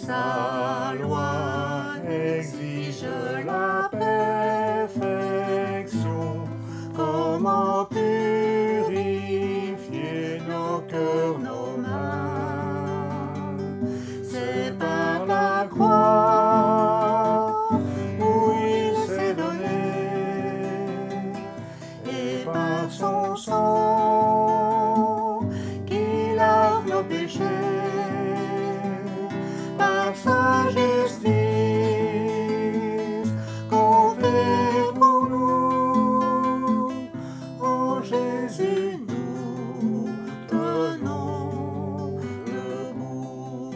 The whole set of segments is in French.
Sa loi exige la perfection. Comment purifier nos cœurs, nos mains? C'est par la croix où il s'est donné, et par son sang qui lave nos péchés. Par sa justice, comptez pour nous. En Jésus, nous tenons debout.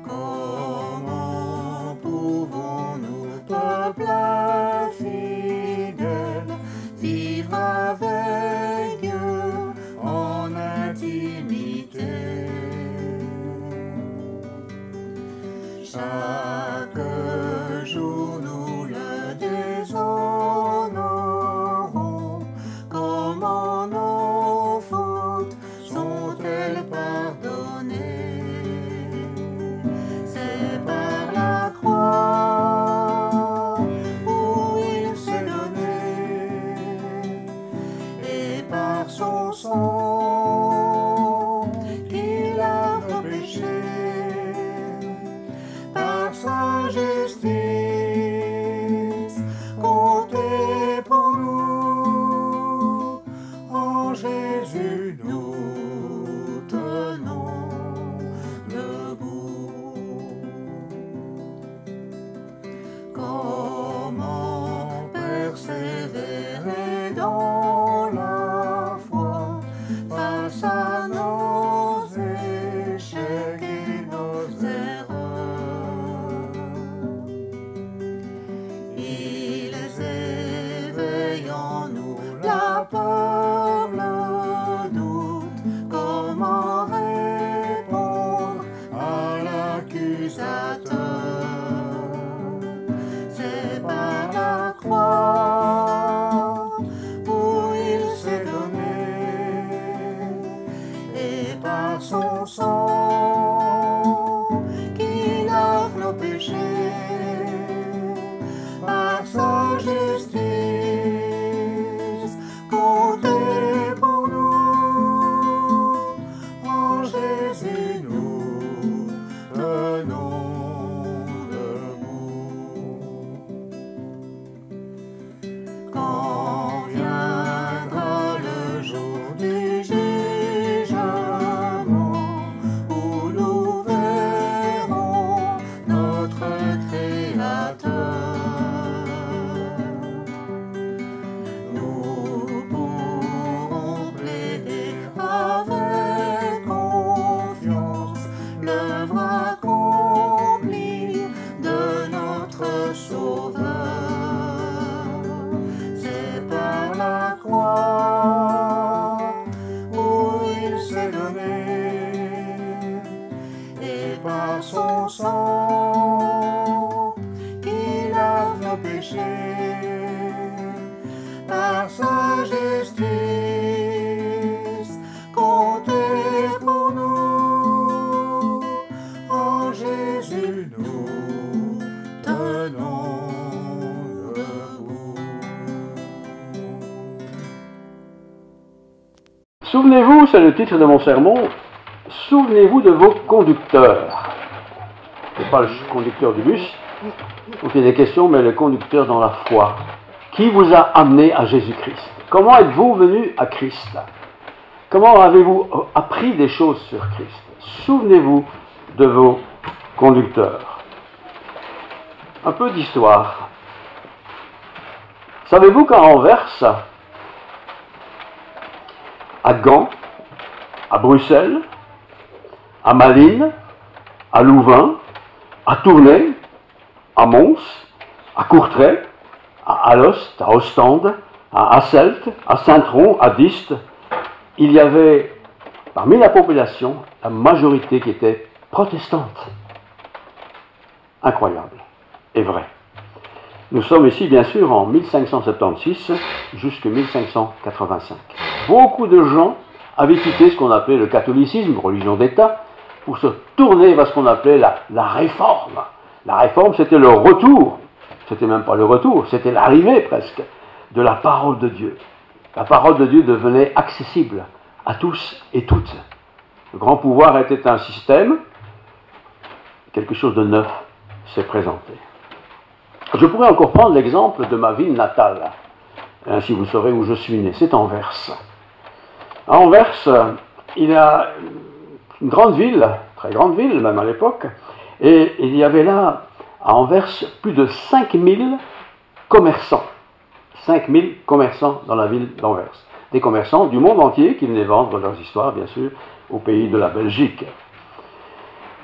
Comment pouvons-nous, peuple fidèle, vivre avec Dieu en intimité? Chaque jour nous le déshonorons. Comment nos fautes sont-elles pardonnées? C'est par la croix où il s'est donné, et par son sang qui lave nos péchés. Par sa justice, comptez pour nous. En Jésus, nous tenons debout. Comment persévérer dans la foi face à nos échecs et nos erreurs? Ils éveillent en nous la peur, le doute. Comment répondre à l'accusateur? C'est par la croix où il s'est donné, et par son sang qui lave nos péchés. Par sa justice, comptez pour nous. En Jésus, nous tenons debout. Quand viendra le jour du jugement, où nous verrons notre Créateur, nous pourrons plaider avec confiance l'œuvre accomplie de notre Sauveur. C'est par la croix où il s'est donné, et par son sang qui lave nos péchés. Par sa justice, comptez pour nous. En Jésus, nous tenons debout. Souvenez-vous, c'est le titre de mon sermon, souvenez-vous de vos conducteurs. Ce n'est pas le conducteur du bus, dont il est question, mais le conducteur dans la foi. Qui vous a amené à Jésus-Christ? Comment êtes-vous venu à Christ? Comment avez-vous appris des choses sur Christ? Souvenez-vous de vos conducteurs. Un peu d'histoire. Savez-vous qu'à Anvers, à Gand, à Bruxelles, à Malines, à Louvain, à Tournai, à Mons, à Courtrai, à Alost, à Ostende, à Hasselt, à Saint-Tron, à Diest, il y avait parmi la population la majorité qui était protestante. Incroyable et vrai. Nous sommes ici bien sûr en 1576 jusqu'en 1585. Beaucoup de gens avaient quitté ce qu'on appelait le catholicisme, religion d'État, pour se tourner vers ce qu'on appelait la réforme. La réforme, c'était le retour, c'était même pas le retour, c'était l'arrivée presque de la parole de Dieu. La parole de Dieu devenait accessible à tous et toutes. Le grand pouvoir était un système, quelque chose de neuf s'est présenté. Je pourrais encore prendre l'exemple de ma ville natale, ainsi vous saurez où je suis né, c'est Anvers. À Anvers, il y a une grande ville, très grande ville même à l'époque, et il y avait là, à Anvers, plus de 5000 commerçants. 5000 commerçants dans la ville d'Anvers. Des commerçants du monde entier qui venaient vendre leurs histoires, bien sûr, au pays de la Belgique.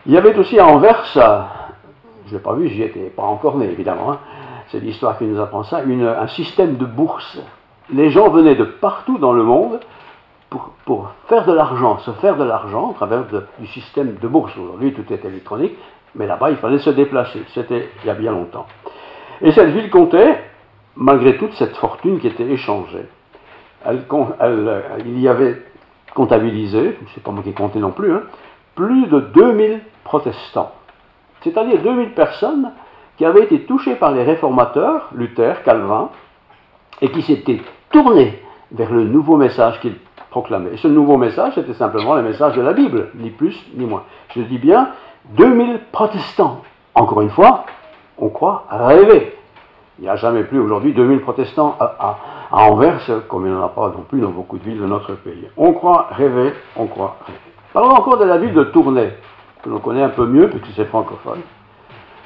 Il y avait aussi à Anvers, je ne l'ai pas vu, j'y étais pas encore né évidemment, hein, c'est l'histoire qui nous apprend ça, un système de bourse. Les gens venaient de partout dans le monde pour faire de l'argent, se faire de l'argent à travers du système de bourse. Aujourd'hui, tout est électronique, mais là-bas, il fallait se déplacer. C'était il y a bien longtemps. Et cette ville comptait, malgré toute cette fortune qui était échangée, il y avait comptabilisé, je ne sais pas moi qui ai compté non plus, hein, plus de 2000 protestants. C'est-à-dire 2000 personnes qui avaient été touchées par les réformateurs, Luther, Calvin, et qui s'étaient tournées vers le nouveau message qu'ils proclamaient. Et ce nouveau message, c'était simplement le message de la Bible, ni plus ni moins. Je dis bien 2000 protestants. Encore une fois, on croit rêver. Il n'y a jamais plus aujourd'hui 2000 protestants à Anvers, comme il n'y en a pas non plus dans beaucoup de villes de notre pays. On croit rêver, on croit rêver. Parlons encore de la ville de Tournai, que l'on connaît un peu mieux, puisque c'est francophone.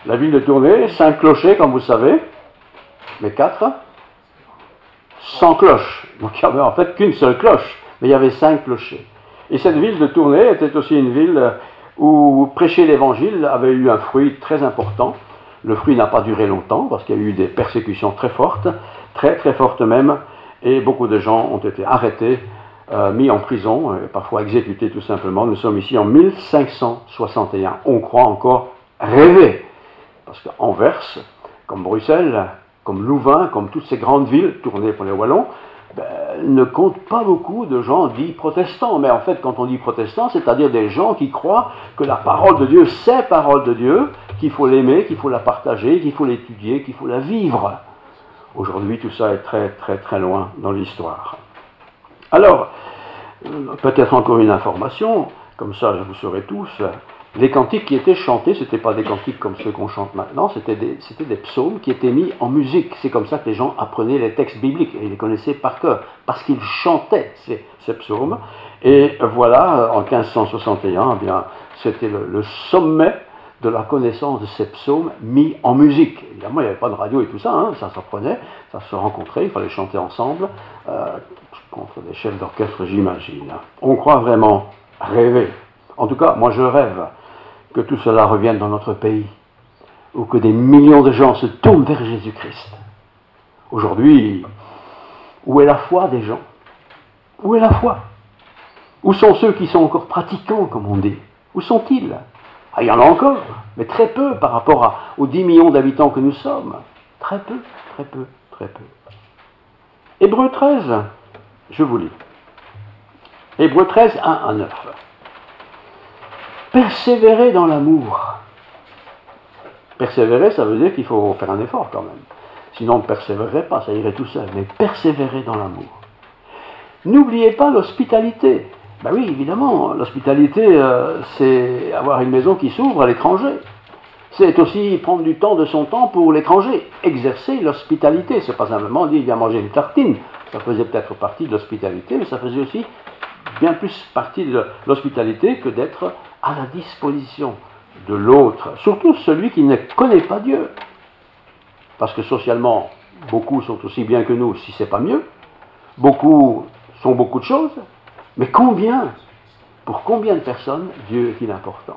La ville de Tournai, 5 clochers, comme vous savez, mais 4, 100 cloches. Donc il n'y avait en fait qu'une seule cloche, mais il y avait 5 clochers. Et cette ville de Tournai était aussi une ville où prêcher l'évangile avait eu un fruit très important. Le fruit n'a pas duré longtemps, parce qu'il y a eu des persécutions très fortes, très très fortes même, et beaucoup de gens ont été arrêtés, mis en prison, parfois exécutés tout simplement. Nous sommes ici en 1561. On croit encore rêver, parce qu'Anvers, comme Bruxelles, comme Louvain, comme toutes ces grandes villes tournées pour les Wallons, ne compte pas beaucoup de gens dits protestants. Mais en fait, quand on dit protestants, c'est-à-dire des gens qui croient que la parole de Dieu, c'est parole de Dieu, qu'il faut l'aimer, qu'il faut la partager, qu'il faut l'étudier, qu'il faut la vivre. Aujourd'hui, tout ça est très très très loin dans l'histoire. Alors, peut-être encore une information, comme ça vous saurez tous, les cantiques qui étaient chantés, ce n'étaient pas des cantiques comme ceux qu'on chante maintenant, c'était des psaumes qui étaient mis en musique. C'est comme ça que les gens apprenaient les textes bibliques, et ils les connaissaient par cœur, parce qu'ils chantaient ces psaumes. Et voilà, en 1561, eh bien, c'était le sommet de la connaissance de ces psaumes mis en musique. Évidemment, il n'y avait pas de radio et tout ça, hein, ça s'apprenait, ça se rencontrait, il fallait chanter ensemble, contre des chefs d'orchestre, j'imagine. On croit vraiment rêver. En tout cas, moi je rêve que tout cela revienne dans notre pays, ou que des millions de gens se tournent vers Jésus-Christ. Aujourd'hui, où est la foi des gens? Où est la foi? Où sont ceux qui sont encore pratiquants, comme on dit? Où sont-ils? Ah, il y en a encore, mais très peu par rapport aux 10 millions d'habitants que nous sommes. Très peu, très peu, très peu. Hébreux 13, je vous lis. Hébreux 13, 1 à 9. Persévérer dans l'amour. Persévérer, ça veut dire qu'il faut faire un effort quand même. Sinon, on ne persévérerait pas, ça irait tout seul. Mais persévérer dans l'amour. N'oubliez pas l'hospitalité. Ben oui, évidemment, l'hospitalité, c'est avoir une maison qui s'ouvre à l'étranger. C'est aussi prendre du temps de son temps pour l'étranger. Exercer l'hospitalité. C'est pas simplement dire, viens manger une tartine. Ça faisait peut-être partie de l'hospitalité, mais ça faisait aussi bien plus partie de l'hospitalité que d'être à la disposition de l'autre. Surtout celui qui ne connaît pas Dieu. Parce que socialement, beaucoup sont aussi bien que nous, si ce n'est pas mieux. Beaucoup sont beaucoup de choses. Mais pour combien de personnes, Dieu est-il important?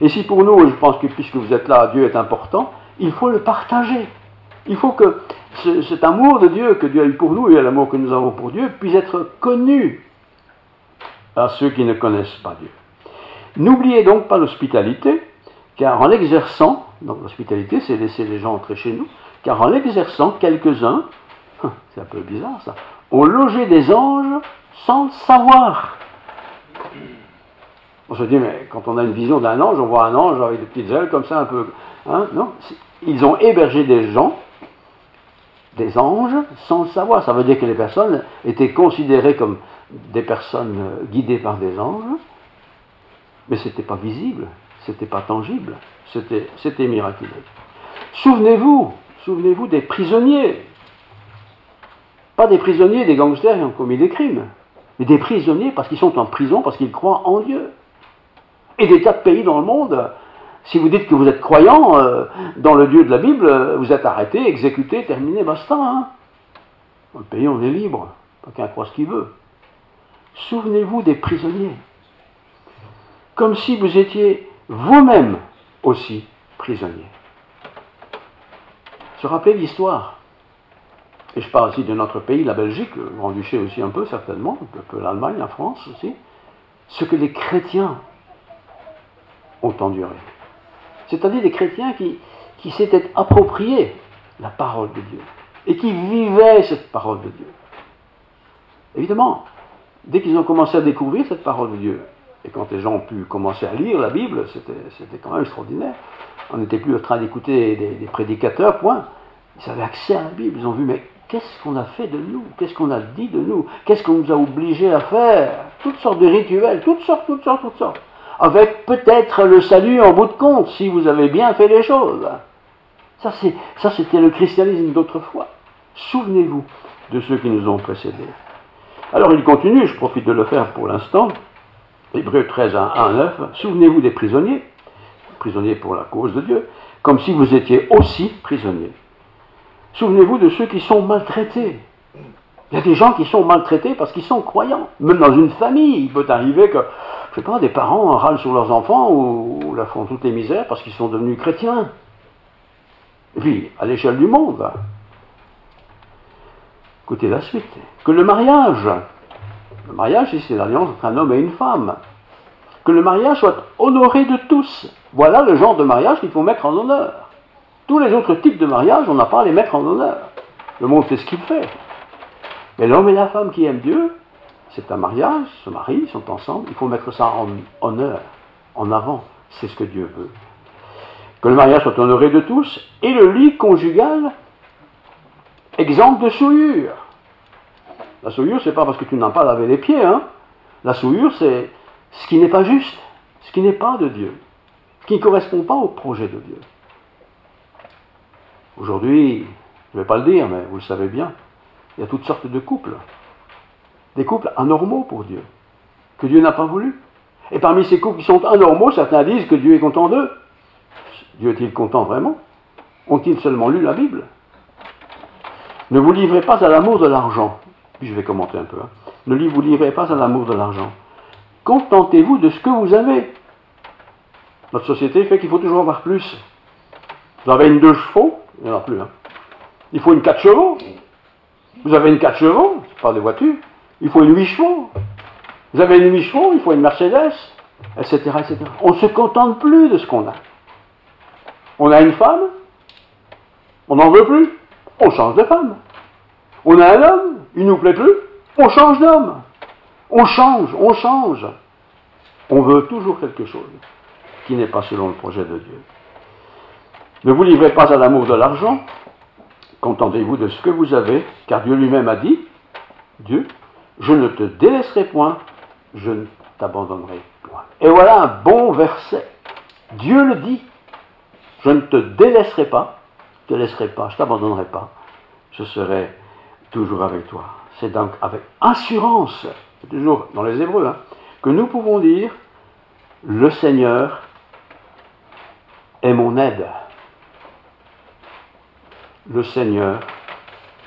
Et si pour nous, je pense que puisque vous êtes là, Dieu est important, il faut le partager. Il faut que cet amour de Dieu que Dieu a eu pour nous et l'amour que nous avons pour Dieu puisse être connu à ceux qui ne connaissent pas Dieu. N'oubliez donc pas l'hospitalité, car en l'exerçant, donc l'hospitalité c'est laisser les gens entrer chez nous, car en l'exerçant, quelques-uns, c'est un peu bizarre ça, ont logé des anges sans le savoir. On se dit, mais quand on a une vision d'un ange, on voit un ange avec des petites ailes comme ça un peu... Hein, non, ils ont hébergé des gens, des anges, sans le savoir. Ça veut dire que les personnes étaient considérées comme des personnes guidées par des anges, mais ce n'était pas visible, ce n'était pas tangible, c'était miraculeux. Souvenez-vous des prisonniers. Pas des prisonniers, des gangsters qui ont commis des crimes, mais des prisonniers parce qu'ils sont en prison, parce qu'ils croient en Dieu. Et des tas de pays dans le monde, si vous dites que vous êtes croyant dans le Dieu de la Bible, vous êtes arrêté, exécuté, terminé, basta. Hein. Dans le pays, on est libre, chacun croit ce qu'il veut. Souvenez-vous des prisonniers, comme si vous étiez vous-même aussi prisonnier. Se rappeler l'histoire. Et je parle aussi de notre pays, la Belgique, le Grand-Duché aussi un peu certainement, un peu l'Allemagne, la France aussi, ce que les chrétiens ont enduré. C'est-à-dire des chrétiens qui s'étaient appropriés la parole de Dieu et qui vivaient cette parole de Dieu. Évidemment, dès qu'ils ont commencé à découvrir cette parole de Dieu, et quand les gens ont pu commencer à lire la Bible, c'était quand même extraordinaire. On n'était plus en train d'écouter des prédicateurs, point. Ils avaient accès à la Bible, ils ont vu, mais qu'est-ce qu'on a fait de nous? Qu'est-ce qu'on a dit de nous? Qu'est-ce qu'on nous a obligés à faire? Toutes sortes de rituels, toutes sortes. Avec peut-être le salut en bout de compte, si vous avez bien fait les choses. Ça, c'était le christianisme d'autrefois. Souvenez-vous de ceux qui nous ont précédés. Alors il continue, je profite de le faire pour l'instant, Hébreux 13, 1 à 9, souvenez-vous des prisonniers pour la cause de Dieu, comme si vous étiez aussi prisonniers. Souvenez-vous de ceux qui sont maltraités. Il y a des gens qui sont maltraités parce qu'ils sont croyants. Même dans une famille, il peut arriver que, je sais pas, des parents râlent sur leurs enfants ou leur font toutes les misères parce qu'ils sont devenus chrétiens. Et puis, à l'échelle du monde, écoutez la suite, que le mariage, c'est l'alliance entre un homme et une femme, que le mariage soit honoré de tous. Voilà le genre de mariage qu'il faut mettre en honneur. Tous les autres types de mariage, on n'a pas à les mettre en honneur. Le monde fait ce qu'il fait. Mais l'homme et la femme qui aiment Dieu, c'est un mariage, ils se marient, ils sont ensemble, il faut mettre ça en honneur, en avant. C'est ce que Dieu veut. Que le mariage soit honoré de tous, et le lit conjugal exempt de souillure. La souillure, c'est pas parce que tu n'as pas lavé les pieds, hein. La souillure, c'est ce qui n'est pas juste, ce qui n'est pas de Dieu, ce qui ne correspond pas au projet de Dieu. Aujourd'hui, je ne vais pas le dire, mais vous le savez bien, il y a toutes sortes de couples. Des couples anormaux pour Dieu, que Dieu n'a pas voulu. Et parmi ces couples qui sont anormaux, certains disent que Dieu est content d'eux. Dieu est-il content vraiment? Ont-ils seulement lu la Bible? Ne vous livrez pas à l'amour de l'argent. Puis je vais commenter un peu. Hein. Ne vous livrez pas à l'amour de l'argent. Contentez-vous de ce que vous avez. Notre société fait qu'il faut toujours avoir plus. Vous avez une 2 chevaux, il n'y en a plus. Hein. Il faut une 4 chevaux. Vous avez une 4 chevaux, c'est pas des voitures. Il faut une 8 chevaux. Vous avez une 8 chevaux, il faut une Mercedes, etc., etc. On ne se contente plus de ce qu'on a. On a une femme, on n'en veut plus, on change de femme. On a un homme, il ne nous plaît plus, on change d'homme. On change. On veut toujours quelque chose qui n'est pas selon le projet de Dieu. Ne vous livrez pas à l'amour de l'argent, contentez-vous de ce que vous avez, car Dieu lui-même a dit, Dieu, je ne te délaisserai point, je ne t'abandonnerai point. Et voilà un bon verset. Dieu le dit, je ne te délaisserai pas, je t'abandonnerai pas, je serai toujours avec toi. C'est donc avec assurance, c'est toujours dans les Hébreux, hein, que nous pouvons dire, le Seigneur est mon aide. Le Seigneur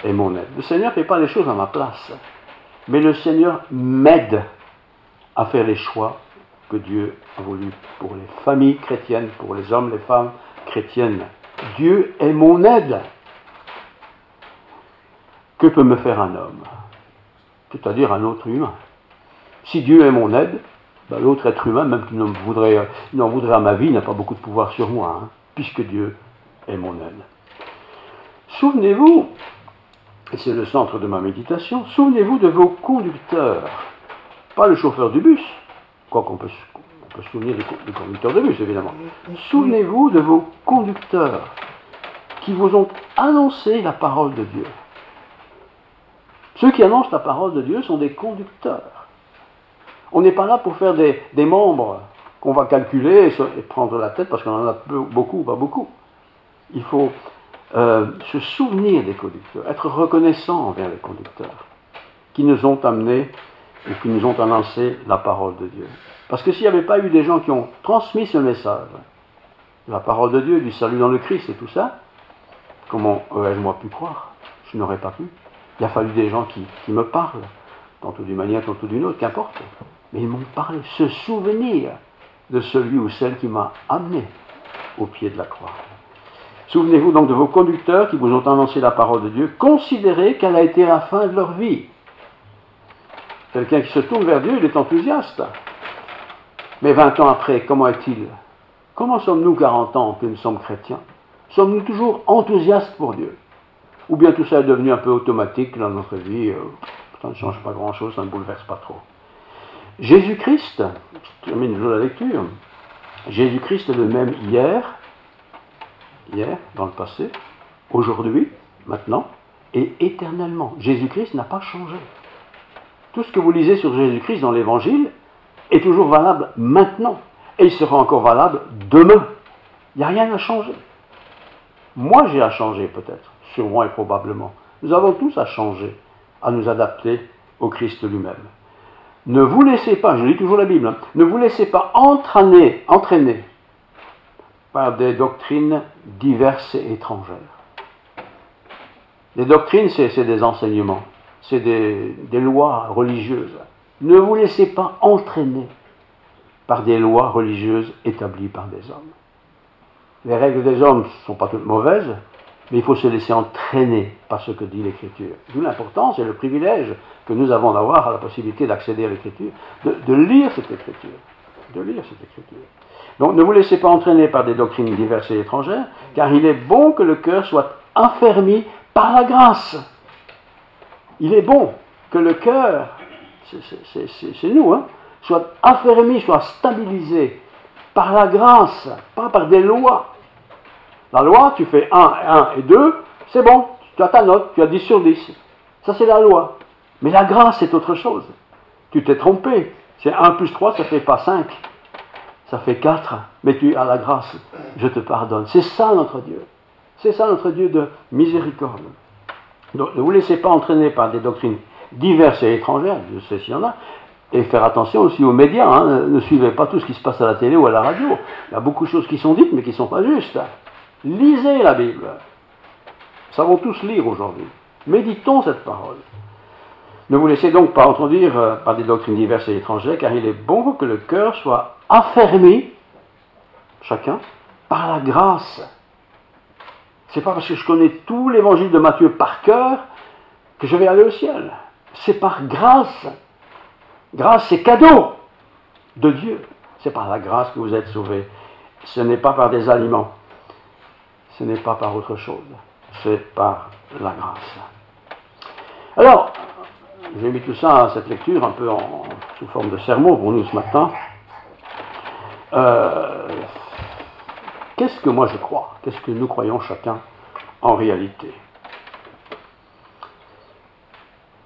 est mon aide. Le Seigneur ne fait pas les choses à ma place, mais le Seigneur m'aide à faire les choix que Dieu a voulu pour les familles chrétiennes, pour les hommes, les femmes chrétiennes. Dieu est mon aide. Que peut me faire un homme? C'est-à-dire un autre humain. Si Dieu est mon aide, ben l'autre être humain, même qu'il n'en voudrait à ma vie, n'a pas beaucoup de pouvoir sur moi, hein, puisque Dieu est mon aide. Souvenez-vous, et c'est le centre de ma méditation, souvenez-vous de vos conducteurs, pas le chauffeur du bus, quoi qu'on peut On peut se souvenir du conducteur de bus, évidemment. Souvenez-vous de vos conducteurs qui vous ont annoncé la parole de Dieu. Ceux qui annoncent la parole de Dieu sont des conducteurs. On n'est pas là pour faire des membres qu'on va calculer et prendre la tête parce qu'on en a beaucoup ou pas beaucoup. Il faut se souvenir des conducteurs, être reconnaissant envers les conducteurs qui nous ont amenés ou qui nous ont annoncé la parole de Dieu. Parce que s'il n'y avait pas eu des gens qui ont transmis ce message, la parole de Dieu, du salut dans le Christ et tout ça, comment aurais-je moi pu croire? Je n'aurais pas pu. Il a fallu des gens qui me parlent, tantôt d'une manière, tantôt d'une autre, qu'importe. Mais ils m'ont parlé, se souvenir de celui ou celle qui m'a amené au pied de la croix. Souvenez-vous donc de vos conducteurs qui vous ont annoncé la parole de Dieu. Considérez quelle a été la fin de leur vie. Quelqu'un qui se tourne vers Dieu, il est enthousiaste. Mais 20 ans après, comment est-il? Comment sommes-nous 40 ans que nous sommes chrétiens? Sommes-nous toujours enthousiastes pour Dieu? Ou bien tout ça est devenu un peu automatique dans notre vie, ça ne change pas grand-chose, ça ne bouleverse pas trop. Jésus-Christ, je termine toujours la lecture, Jésus-Christ est le même hier, dans le passé, aujourd'hui, maintenant, et éternellement. Jésus-Christ n'a pas changé. Tout ce que vous lisez sur Jésus-Christ dans l'Évangile est toujours valable maintenant, et il sera encore valable demain. Il n'y a rien à changer. Moi, j'ai à changer peut-être, sûrement et probablement. Nous avons tous à changer, à nous adapter au Christ lui-même. Ne vous laissez pas, je lis toujours la Bible, ne vous laissez pas entraîner par des doctrines diverses et étrangères. Les doctrines, c'est des enseignements, c'est des lois religieuses. Ne vous laissez pas entraîner par des lois religieuses établies par des hommes. Les règles des hommes ne sont pas toutes mauvaises, mais il faut se laisser entraîner par ce que dit l'Écriture. D'où l'importance et le privilège que nous avons d'avoir la possibilité d'accéder à l'Écriture, de lire cette Écriture. Donc ne vous laissez pas entraîner par des doctrines diverses et étrangères, car il est bon que le cœur soit affermi par la grâce. Il est bon que le cœur, c'est nous, soit affermi, soit stabilisé par la grâce, pas par des lois. La loi, tu fais 1 et 2, c'est bon, tu as ta note, tu as 10 sur 10. Ça, c'est la loi. Mais la grâce, c'est autre chose. Tu t'es trompé. C'est 1 plus 3, ça ne fait pas 5. Ça fait 4. Mais tu as la grâce. Je te pardonne. C'est ça notre Dieu. C'est ça notre Dieu de miséricorde. Donc, ne vous laissez pas entraîner par des doctrines diverses et étrangères, je sais s'il y en a, et faire attention aussi aux médias. Ne suivez pas tout ce qui se passe à la télé ou à la radio. Il y a beaucoup de choses qui sont dites, mais qui ne sont pas justes. Lisez la Bible. Nous savons tous lire aujourd'hui. Méditons cette parole. Ne vous laissez donc pas entendir par des doctrines diverses et étrangères, car il est bon que le cœur soit affermi, chacun, par la grâce. C'est pas parce que je connais tout l'évangile de Matthieu par cœur que je vais aller au ciel. C'est par grâce. Grâce, c'est cadeau de Dieu. C'est par la grâce que vous êtes sauvés. Ce n'est pas par des aliments. Ce n'est pas par autre chose. C'est par la grâce. Alors, j'ai mis tout ça, cette lecture, un peu sous forme de sermon pour nous ce matin. Qu'est-ce que moi je crois? Qu'est-ce que nous croyons chacun en réalité?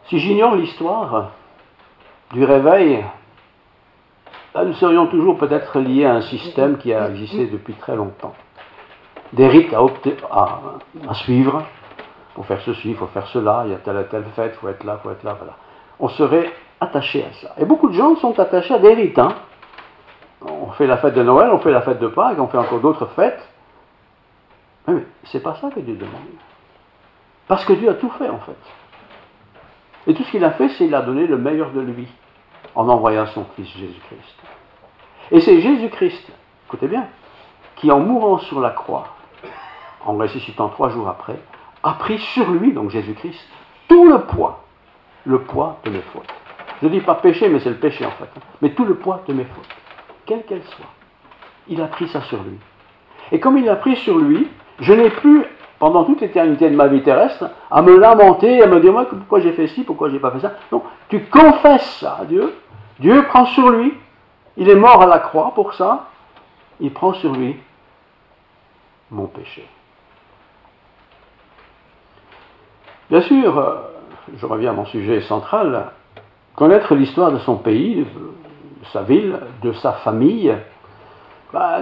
Si j'ignore l'histoire du réveil, là nous serions toujours peut-être liés à un système qui a existé depuis très longtemps. Des rites à suivre. Il faut faire ceci, il faut faire cela, il y a telle et telle fête, il faut être là, voilà. On serait attaché à ça. Et beaucoup de gens sont attachés à des rites. On fait la fête de Noël, on fait la fête de Pâques, on fait encore d'autres fêtes. Mais c'est pas ça que Dieu demande. Parce que Dieu a tout fait en fait. Et tout ce qu'il a fait, c'est qu'il a donné le meilleur de lui en envoyant son Fils Jésus-Christ. Et c'est Jésus-Christ, écoutez bien, qui en mourant sur la croix, en ressuscitant 3 jours après, a pris sur lui, donc Jésus-Christ, tout le poids de mes fautes. Je ne dis pas péché, mais c'est le péché en fait. Mais tout le poids de mes fautes, quelles qu'elles soient. Il a pris ça sur lui. Et comme il l'a pris sur lui, je n'ai plus, pendant toute l'éternité de ma vie terrestre, à me lamenter, à me dire, moi, pourquoi j'ai fait ci, pourquoi j'ai pas fait ça. Non, tu confesses ça à Dieu, Dieu prend sur lui Il est mort à la croix pour ça. Il prend sur lui mon péché. Bien sûr, je reviens à mon sujet central, connaître l'histoire de son pays, de sa ville, de sa famille,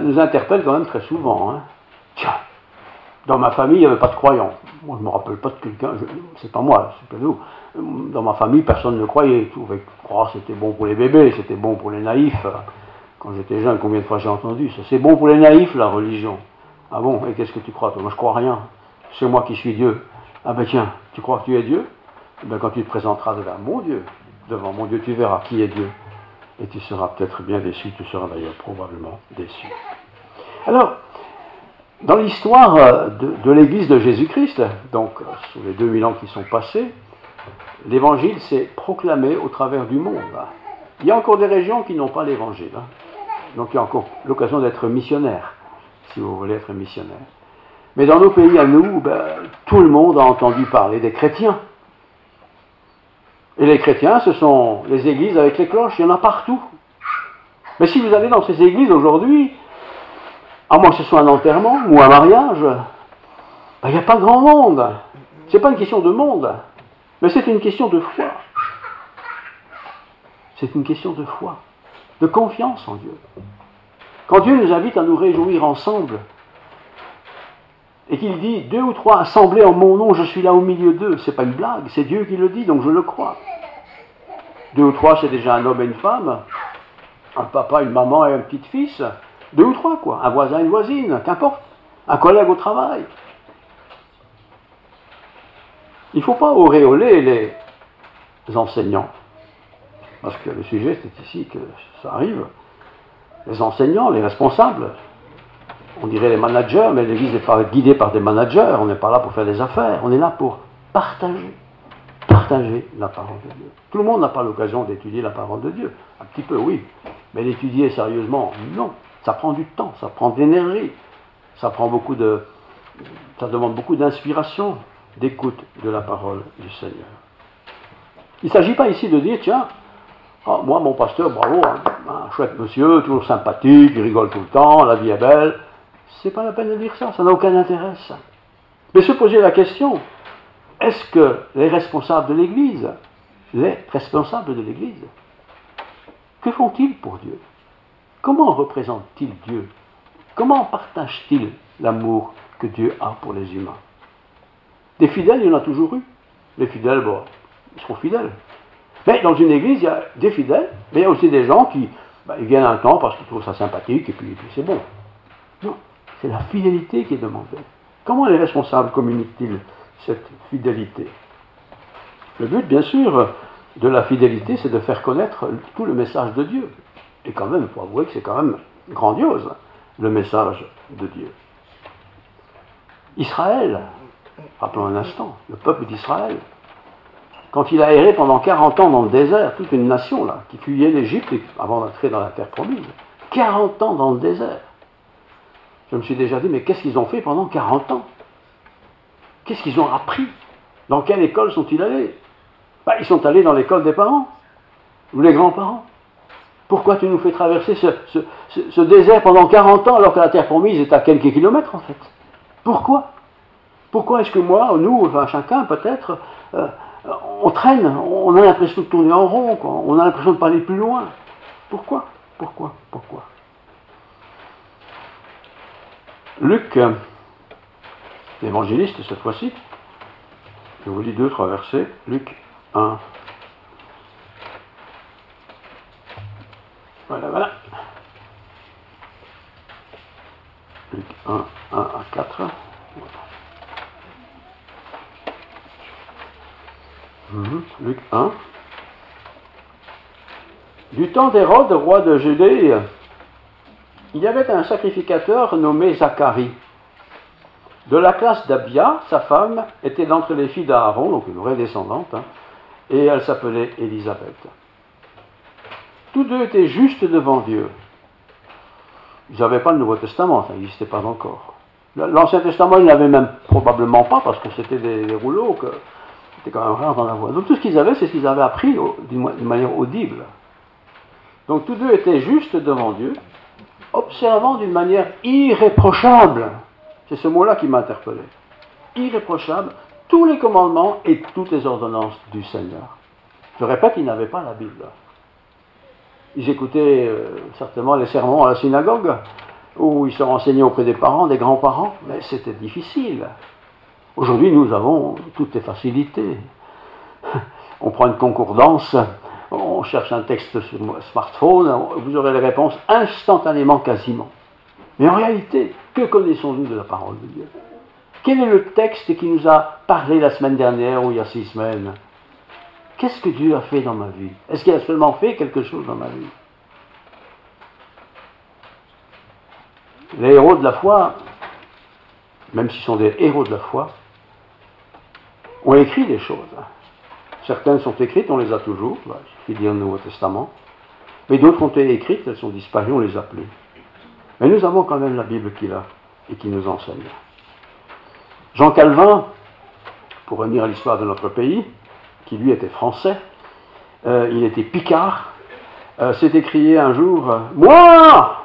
nous interpelle quand même très souvent. Hein. Tiens, dans ma famille, il n'y avait pas de croyants. Moi, je ne me rappelle pas de quelqu'un, c'est pas moi, c'est pas nous. Dans ma famille, personne ne croyait. Ils trouvaient que croire c'était bon pour les bébés, c'était bon pour les naïfs. Quand j'étais jeune, combien de fois j'ai entendu ça? C'est bon pour les naïfs, la religion. Ah bon, et qu'est-ce que tu crois? Moi, je crois rien. C'est moi qui suis Dieu. Ah ben tiens, tu crois que tu es Dieu? Eh ben, quand tu te présenteras devant mon Dieu, tu verras qui est Dieu. Et tu seras peut-être bien déçu, tu seras d'ailleurs probablement déçu. Alors, dans l'histoire de l'Église de Jésus-Christ, donc sur les 2000 ans qui sont passés, l'Évangile s'est proclamé au travers du monde. Il y a encore des régions qui n'ont pas l'Évangile. Donc il y a encore l'occasion d'être missionnaire, si vous voulez être missionnaire. Mais dans nos pays à nous, tout le monde a entendu parler des chrétiens. Et les chrétiens, ce sont les églises avec les cloches, il y en a partout. Mais si vous allez dans ces églises aujourd'hui, à moins que ce soit un enterrement ou un mariage, il n'y a pas grand monde. Ce n'est pas une question de monde, mais c'est une question de foi. C'est une question de foi, de confiance en Dieu. Quand Dieu nous invite à nous réjouir ensemble, et qu'il dit, 2 ou 3 assemblés en mon nom, je suis là au milieu d'eux, c'est pas une blague, c'est Dieu qui le dit, donc je le crois. 2 ou 3, c'est déjà un homme et une femme, un papa, une maman et un petit-fils, 2 ou 3 quoi, un voisin, une voisine, qu'importe, un collègue au travail. Il ne faut pas auréoler les enseignants, parce que le sujet c'est ici que ça arrive, les enseignants, les responsables, on dirait les managers, mais l'Église n'est pas guidée par des managers, on n'est pas là pour faire des affaires, on est là pour partager la parole de Dieu. Tout le monde n'a pas l'occasion d'étudier la parole de Dieu, un petit peu oui, mais l'étudier sérieusement, non, ça prend du temps, ça prend de l'énergie, ça demande beaucoup d'inspiration, d'écoute de la parole du Seigneur. Il ne s'agit pas ici de dire, tiens, oh, moi mon pasteur, bravo, un chouette monsieur, toujours sympathique, il rigole tout le temps, la vie est belle. C'est pas la peine de dire ça, ça n'a aucun intérêt ça. Mais se poser la question, est-ce que les responsables de l'Église, que font-ils pour Dieu? Comment représentent-ils Dieu? Comment partagent-ils l'amour que Dieu a pour les humains? Des fidèles, il y en a toujours eu. Les fidèles, ils seront fidèles. Mais dans une église, il y a des fidèles, mais il y a aussi des gens qui ils viennent un temps parce qu'ils trouvent ça sympathique et puis c'est bon. Non, c'est la fidélité qui est demandée. Comment les responsables communiquent-ils cette fidélité? Le but, bien sûr, de la fidélité, c'est de faire connaître tout le message de Dieu. Et quand même, il faut avouer que c'est quand même grandiose, le message de Dieu. Israël, rappelons un instant, le peuple d'Israël, quand il a erré pendant 40 ans dans le désert, toute une nation là, qui fuyait l'Égypte avant d'entrer dans la terre promise, 40 ans dans le désert. Je me suis déjà dit, mais qu'est-ce qu'ils ont fait pendant 40 ans? Qu'est-ce qu'ils ont appris? Dans quelle école sont-ils allés? Ils sont allés dans l'école des parents, ou les grands-parents. Pourquoi tu nous fais traverser ce désert pendant 40 ans alors que la terre promise est à quelques kilomètres en fait? Pourquoi? Pourquoi est-ce que moi, nous, enfin chacun peut-être, on traîne, on a l'impression de tourner en rond, quoi. On a l'impression de pas aller plus loin? Pourquoi? Luc, l'évangéliste cette fois-ci, je vous lis 2-3 versets, Luc 1. Voilà. Luc 1 à 4. Luc 1. Du temps d'Hérode, roi de Judée, il y avait un sacrificateur nommé Zacharie. De la classe d'Abia, sa femme était d'entre les filles d'Aaron, donc une vraie descendante, et elle s'appelait Élisabeth. Tous deux étaient justes devant Dieu. Ils n'avaient pas le Nouveau Testament, ça n'existait pas encore. L'Ancien Testament, ils n'avaient même probablement pas, parce que c'était des rouleaux, que c'était quand même rare d'en avoir. Donc tout ce qu'ils avaient, c'est ce qu'ils avaient appris d'une manière audible. Donc tous deux étaient justes devant Dieu, observant d'une manière irréprochable. C'est ce mot-là qui m'a interpellé. Irréprochable, tous les commandements et toutes les ordonnances du Seigneur. Je répète, ils n'avaient pas la Bible. Ils écoutaient certainement les sermons à la synagogue, où ils se renseignaient auprès des parents, des grands-parents, mais c'était difficile. Aujourd'hui, nous avons toutes les facilités. On prend une concordance, on cherche un texte sur le smartphone, vous aurez les réponses instantanément quasiment. Mais en réalité, que connaissons-nous de la parole de Dieu? Quel est le texte qui nous a parlé la semaine dernière ou il y a 6 semaines? Qu'est-ce que Dieu a fait dans ma vie? Est-ce qu'il a seulement fait quelque chose dans ma vie? Les héros de la foi, même s'ils sont des héros de la foi, ont écrit des choses. Certaines sont écrites, on les a toujours, il suffit de lire le Nouveau Testament, mais d'autres ont été écrites, elles sont disparues, on les a plus. Mais nous avons quand même la Bible qui est là et qui nous enseigne. Jean Calvin, pour revenir à l'histoire de notre pays, qui lui était français, il était picard, s'est écrié un jour « Moi,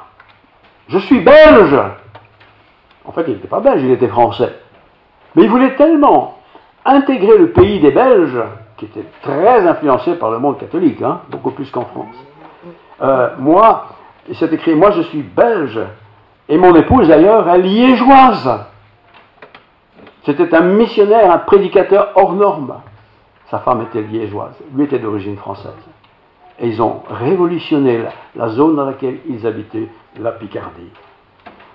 je suis belge !» En fait, il n'était pas belge, il était français. Mais il voulait tellement intégrer le pays des Belges, qui était très influencé par le monde catholique, beaucoup plus qu'en France. Il s'est écrit « Moi, je suis belge, et mon épouse, d'ailleurs, est liégeoise. » C'était un missionnaire, un prédicateur hors norme. Sa femme était liégeoise, lui était d'origine française. Et ils ont révolutionné la zone dans laquelle ils habitaient, la Picardie.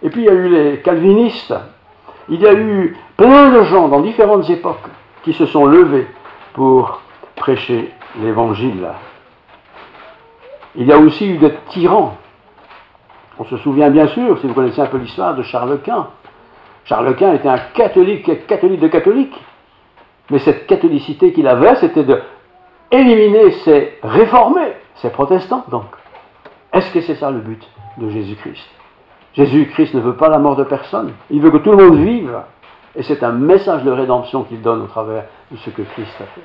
Et puis il y a eu les calvinistes. Il y a eu plein de gens dans différentes époques qui se sont levés pour prêcher l'évangile. Il y a aussi eu des tyrans. On se souvient bien sûr, si vous connaissez un peu l'histoire, de Charles Quint. Charles Quint était un catholique de catholiques. Mais cette catholicité qu'il avait, c'était de éliminer ces réformés, ces protestants, donc. Est-ce que c'est ça le but de Jésus-Christ? Jésus-Christ ne veut pas la mort de personne, il veut que tout le monde vive. Et c'est un message de rédemption qu'il donne au travers de ce que Christ a fait.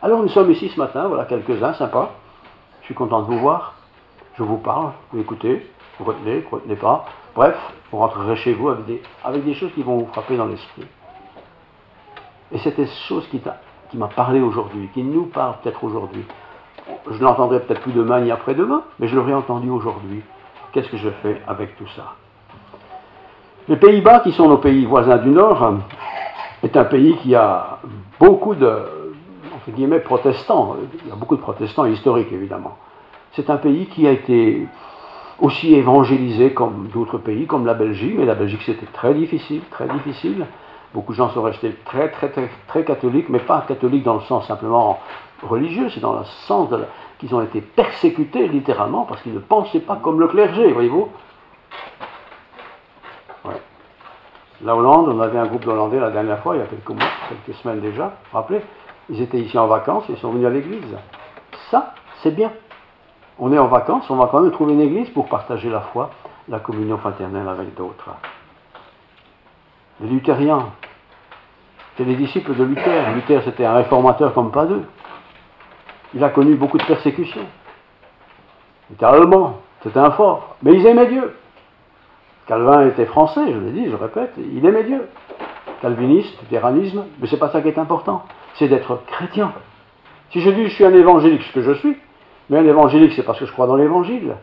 Alors nous sommes ici ce matin, voilà quelques-uns, sympas. Je suis content de vous voir. Je vous parle, vous écoutez, vous retenez pas. Bref, vous rentrerez chez vous avec des choses qui vont vous frapper dans l'esprit. Et c'était cette chose qui m'a parlé aujourd'hui, qui nous parle peut-être aujourd'hui. Je l'entendrai peut-être plus demain ni après-demain, mais je l'aurai entendu aujourd'hui. Qu'est-ce que je fais avec tout ça? Les Pays-Bas, qui sont nos pays voisins du Nord, est un pays qui a beaucoup de, entre guillemets, protestants. Il y a beaucoup de protestants historiques, évidemment. C'est un pays qui a été aussi évangélisé comme d'autres pays, comme la Belgique, mais la Belgique c'était très difficile, très difficile. Beaucoup de gens sont restés très catholiques, mais pas catholiques dans le sens simplement religieux, c'est dans le sens qu'ils ont été persécutés littéralement parce qu'ils ne pensaient pas comme le clergé, voyez-vous. Ouais. La Hollande, on avait un groupe d'Hollandais la dernière fois, il y a quelques semaines déjà, vous vous rappelez, ils étaient ici en vacances, ils sont venus à l'église. Ça, c'est bien. On est en vacances, on va quand même trouver une église pour partager la foi, la communion fraternelle avec d'autres. Les luthériens, c'était les disciples de Luther. Luther, c'était un réformateur comme pas deux. Il a connu beaucoup de persécutions. Il était allemand, c'était un fort, mais ils aimaient Dieu. Calvin était français, je l'ai dit, je répète, il aimait Dieu. Calviniste, luthéranisme, mais c'est pas ça qui est important, c'est d'être chrétien. Si je dis je suis un évangélique, ce que je suis, mais un évangélique c'est parce que je crois dans l'évangile.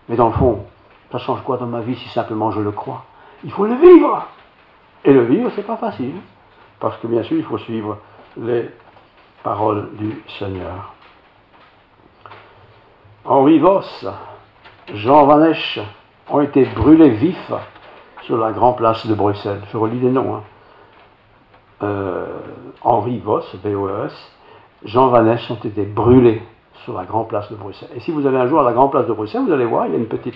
Mais dans le fond, ça change quoi dans ma vie si simplement je le crois? Il faut le vivre. Et le vivre, c'est pas facile. Parce que bien sûr, il faut suivre les paroles du Seigneur. Henri Voss, Jean Van Esch ont été brûlés vifs sur la grande place de Bruxelles. Je relis les noms. Henri Voss, V-O-S, Jean Van Esch ont été brûlés sur la grande place de Bruxelles. Et si vous allez un jour à la grande place de Bruxelles, vous allez voir, il y a une petite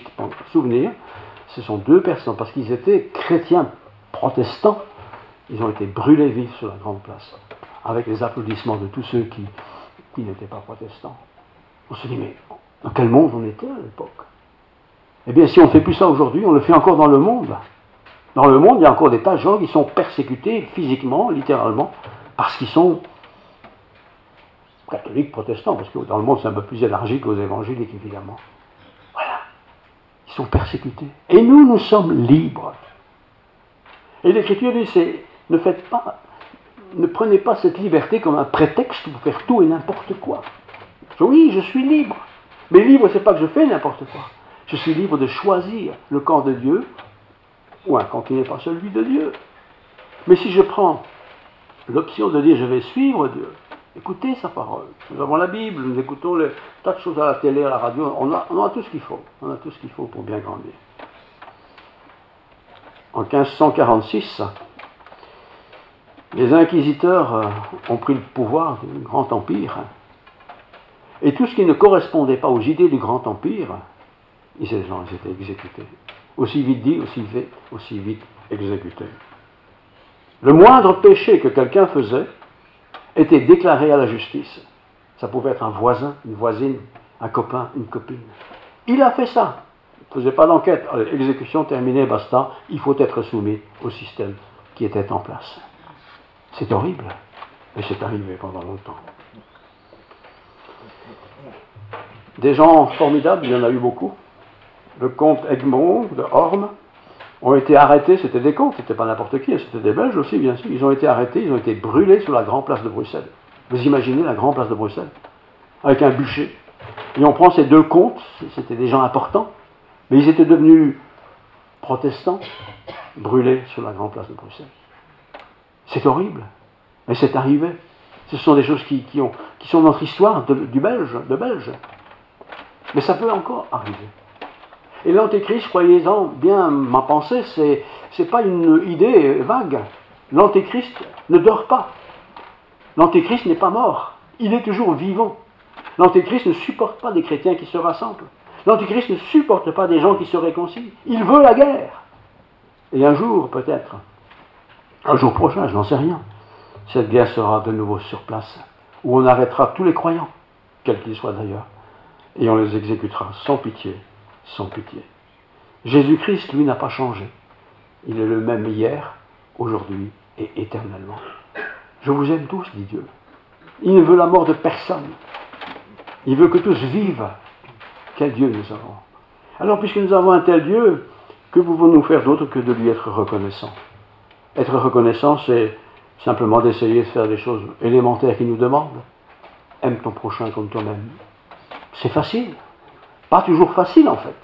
souvenir. Ce sont deux personnes, parce qu'ils étaient chrétiens protestants, ils ont été brûlés vifs sur la grande place, avec les applaudissements de tous ceux qui n'étaient pas protestants. On se dit, mais dans quel monde on était à l'époque? Eh bien, si on ne fait plus ça aujourd'hui, on le fait encore dans le monde. Dans le monde, il y a encore des tas de gens qui sont persécutés physiquement, littéralement, parce qu'ils sont catholiques, protestants, parce que dans le monde, c'est un peu plus élargi qu'aux évangéliques, évidemment. Ils sont persécutés. Et nous, nous sommes libres. Et l'Écriture dit, ne prenez pas cette liberté comme un prétexte pour faire tout et n'importe quoi. Oui, je suis libre. Mais libre, c'est pas que je fais n'importe quoi. Je suis libre de choisir le camp de Dieu ou un camp qui n'est pas celui de Dieu. Mais si je prends l'option de dire je vais suivre Dieu, écoutez sa parole. Nous avons la Bible, nous écoutons les tas de choses à la télé, à la radio, on a tout ce qu'il faut. On a tout ce qu'il faut pour bien grandir. En 1546, les inquisiteurs ont pris le pouvoir du grand empire. Et tout ce qui ne correspondait pas aux idées du grand empire, ces gens étaient exécutés. Aussi vite dit, aussi vite exécutés. Le moindre péché que quelqu'un faisait était déclaré à la justice. Ça pouvait être un voisin, une voisine, un copain, une copine. Il a fait ça. Il ne faisait pas d'enquête. Exécution terminée, basta. Il faut être soumis au système qui était en place. C'est horrible. Et c'est arrivé pendant longtemps. Des gens formidables, il y en a eu beaucoup. Le comte Egmont de Orme ont été arrêtés, c'était des comtes, c'était pas n'importe qui, c'était des Belges aussi, bien sûr. Ils ont été arrêtés, ils ont été brûlés sur la grande place de Bruxelles. Vous imaginez la grande place de Bruxelles, avec un bûcher. Et on prend ces deux comtes, c'était des gens importants, mais ils étaient devenus protestants, brûlés sur la grande place de Bruxelles. C'est horrible, mais c'est arrivé. Ce sont des choses qui sont dans notre histoire de Belge. Mais ça peut encore arriver. Et l'antéchrist, croyez-en bien ma pensée, c'est pas une idée vague. L'antéchrist ne dort pas. L'antéchrist n'est pas mort. Il est toujours vivant. L'antéchrist ne supporte pas des chrétiens qui se rassemblent. L'antéchrist ne supporte pas des gens qui se réconcilient. Il veut la guerre. Et un jour, peut-être, un jour prochain, je n'en sais rien, cette guerre sera de nouveau sur place, où on arrêtera tous les croyants, quels qu'ils soient d'ailleurs, et on les exécutera sans pitié, sans pitié. Jésus-Christ, lui, n'a pas changé. Il est le même hier, aujourd'hui et éternellement. Je vous aime tous, dit Dieu. Il ne veut la mort de personne. Il veut que tous vivent. Quel Dieu nous avons. Alors, puisque nous avons un tel Dieu, que pouvons-nous faire d'autre que de lui être reconnaissants? Être reconnaissant, c'est simplement d'essayer de faire des choses élémentaires qu'il nous demande. Aime ton prochain comme toi-même. C'est facile. Pas toujours facile, en fait.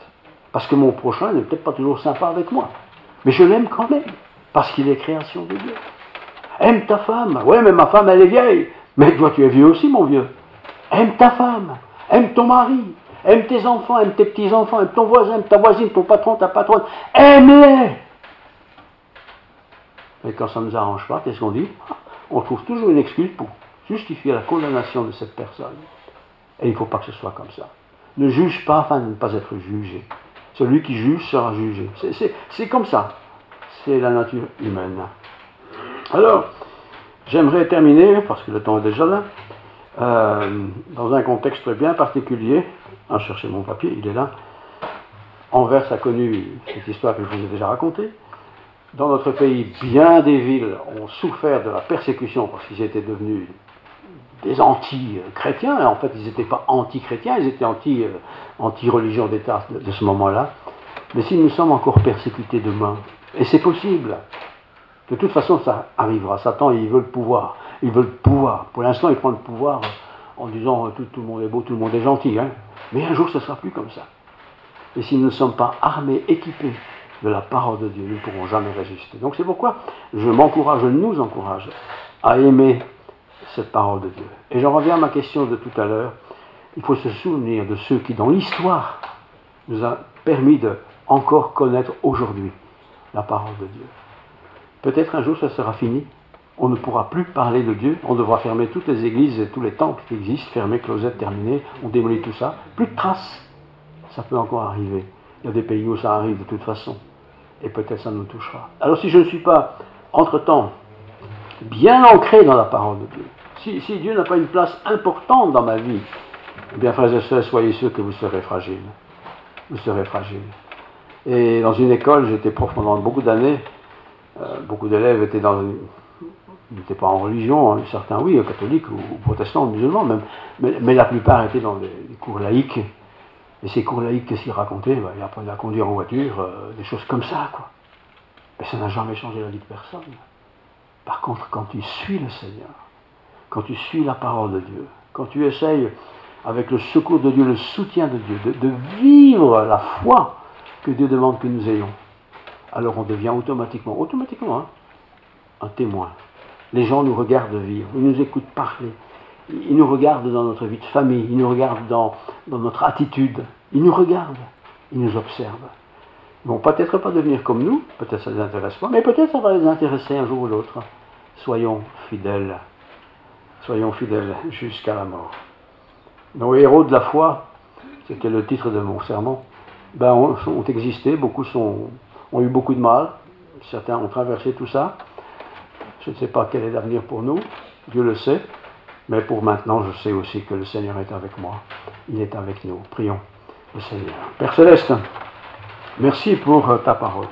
Parce que mon prochain n'est peut-être pas toujours sympa avec moi. Mais je l'aime quand même. Parce qu'il est création de Dieu. Aime ta femme. Ouais, mais ma femme, elle est vieille. Mais toi, tu es vieux aussi, mon vieux. Aime ta femme. Aime ton mari. Aime tes enfants. Aime tes petits-enfants. Aime ton voisin. Aime ta voisine. Ton patron, ta patronne. Aime-les. Et quand ça ne nous arrange pas, qu'est-ce qu'on dit? On trouve toujours une excuse pour justifier la condamnation de cette personne. Et il ne faut pas que ce soit comme ça. Ne juge pas afin de ne pas être jugé. Celui qui juge sera jugé. C'est comme ça. C'est la nature humaine. Alors, j'aimerais terminer, parce que le temps est déjà là, dans un contexte bien particulier. Ah, cherchez mon papier, il est là. Anvers a connu cette histoire que je vous ai déjà racontée. Dans notre pays, bien des villes ont souffert de la persécution parce qu'ils étaient devenus des anti-chrétiens. En fait, ils n'étaient pas anti-chrétiens, ils étaient anti-religion d'État de ce moment-là. Mais si nous sommes encore persécutés demain, et c'est possible, de toute façon, ça arrivera. Satan, il veut le pouvoir. Il veut le pouvoir. Pour l'instant, il prend le pouvoir en disant tout le monde est beau, tout le monde est gentil. Hein. Mais un jour, ce ne sera plus comme ça. Et si nous ne sommes pas armés, équipés de la parole de Dieu, nous ne pourrons jamais résister. Donc c'est pourquoi je nous encourage à aimer cette parole de Dieu. Et j'en reviens à ma question de tout à l'heure. Il faut se souvenir de ceux qui, dans l'histoire, nous a permis de encore connaître aujourd'hui la parole de Dieu. Peut-être un jour ça sera fini. On ne pourra plus parler de Dieu. On devra fermer toutes les églises et tous les temples qui existent, fermer, closettes, terminé. On démolit tout ça. Plus de traces. Ça peut encore arriver. Il y a des pays où ça arrive de toute façon. Et peut-être ça nous touchera. Alors si je ne suis pas, entre-temps, bien ancré dans la parole de Dieu, si Dieu n'a pas une place importante dans ma vie, eh bien, frères et sœurs, soyez sûrs que vous serez fragiles. Vous serez fragiles. Et dans une école, j'étais prof pendant beaucoup d'années. Beaucoup d'élèves n'étaient pas en religion, hein, certains oui, catholiques ou protestants, musulmans même, mais la plupart étaient dans des cours laïques. Et ces cours laïcs, qu'est-ce qu'il racontait? Ben, il apprenait à conduire en voiture, des choses comme ça, quoi. Mais ça n'a jamais changé la vie de personne. Par contre, quand tu suis le Seigneur, quand tu suis la parole de Dieu, quand tu essayes, avec le secours de Dieu, le soutien de Dieu, de vivre la foi que Dieu demande que nous ayons, alors on devient automatiquement, hein, un témoin. Les gens nous regardent vivre, ils nous écoutent parler, ils nous regardent dans notre vie de famille, ils nous regardent dans notre attitude, ils nous regardent, ils nous observent. Ils ne vont peut-être pas devenir comme nous, peut-être ça ne les intéresse pas, mais peut-être ça va les intéresser un jour ou l'autre. Soyons fidèles jusqu'à la mort. Nos héros de la foi, c'était le titre de mon sermon, ben ont existé, beaucoup ont eu beaucoup de mal, certains ont traversé tout ça. Je ne sais pas quel est l'avenir pour nous, Dieu le sait, mais pour maintenant, je sais aussi que le Seigneur est avec moi, il est avec nous. Prions le Seigneur. Père Céleste, merci pour ta parole.